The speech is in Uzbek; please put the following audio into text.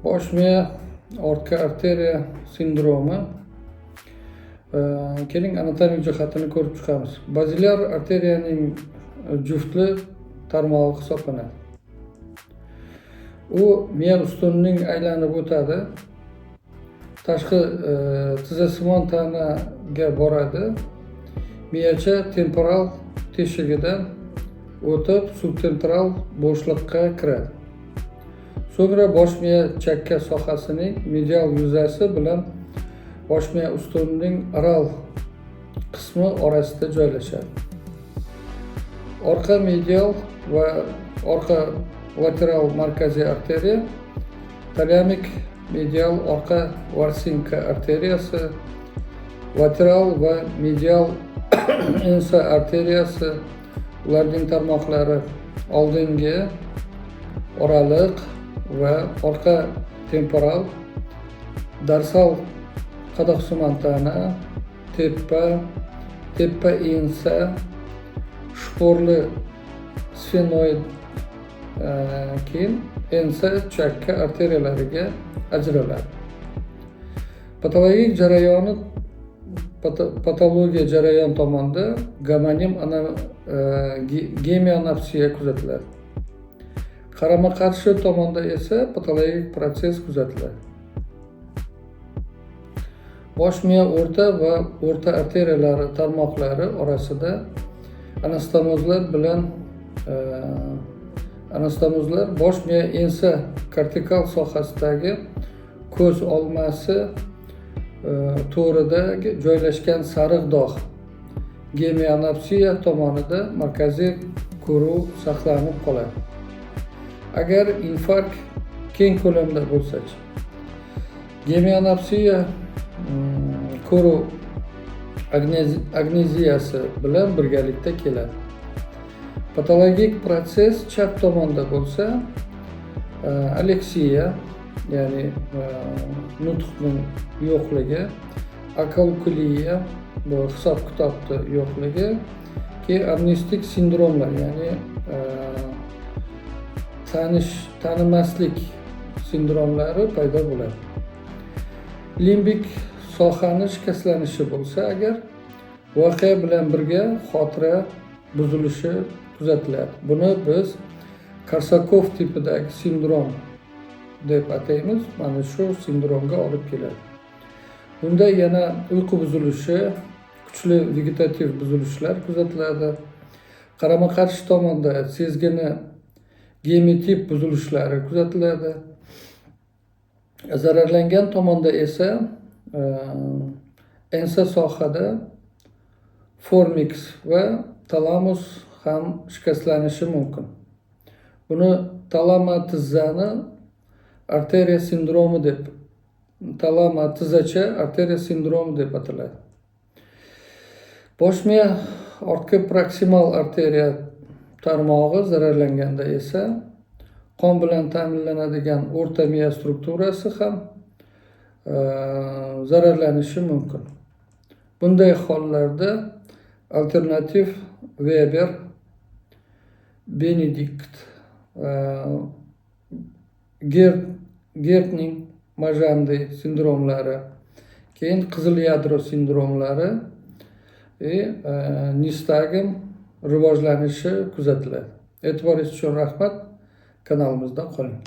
Bosh miya orqa arteriya sindromi. Keling anatomik jihatini ko'rib chiqamiz. Bazilyar arteriyaning juftli tarmog'i hisoblanadi. U miya ustunining aylanib o'tadi. Tashqi tizzasimon tanaga boradi. Miyacha temporal teshigidan o'tib subtemporal bo'shliqqa kiradi. So'ngra bosh miya chakka sohasining medial yuzasi bilan bosh miya ustunining oral qismi orasida joylashadi. Orqa medial va orqa lateral markaziy arteriya, talamik medial orqa varsinka arteriyasi, lateral va medial ensa arteriyasi, ularning tarmoqlari oldingi, oraliq va orqa temporal, dorsal qadoqsimon tana, tepa ensa, shporli sfenoid, keyin ensa chakka arteriyalariga ajraladi. Patologiya jarayon tomonida gomonim gemionapsiya kuzatiladi. Qarama-qarshi tomonda esa patologik proses kuzatiladi. Bosh miya o'rta va o'rta arteriyalari tarmoqlari orasida anastomozlar bosh miya ensa kortikal sohasidagi ko'z olmasi to'rida joylashgan sariq dog' gemionapsiya tomonida markaziy ko'ruv saqlanib qoladi. Agar infarkt keng ko'lamda bo'lsa-chi, gemionapsiya ko'ruv agneziyasi bilan birgalikda keladi. Patologik proses chap tomonda bo'lsa, aleksiya, ya'ni nutqning yo'qligi, akalkuliya, bu hisob-kitobni yo'qligi, keyin amnistik sindromlar, ya'ni tanimaslik sindromlari paydo bo'ladi. Limbik sohani shikastlanishi bo'lsa agar, voqea bilan birga xotira buzilishi kuzatiladi. Buni biz Korsakov tipidagi sindrom deb ataymiz. Mana shu sindromga olib keladi. Bunda yana uyqu buzilishi, kuchli vegetativ buzilishlar kuzatiladi. Qarama-qarshi tomonda sezgini gemitip buzilishlari kuzatiladi. Zararlangan tomonda esa ensa sohada formix va talamus ham shikastlanishi mumkin. Buni talama-tizzani arteriya sindromi deb, talama-tizzacha arteriya sindromi deb ataladi. Bosh miya ortki proksimal arteriya tarmog'i zararlanganda esa qon bilan ta'minlanadigan o'rta miya strukturasi ham zararlanishi mumkin. Bunday hollarda alternativ Weber, Benedikt, Gertning Majandi sindromlari, keyin qizil yadro sindromlari nistagm rivojlanishi kuzatiladi. E'tiboringiz uchun rahmat. Kanalimizda qoling.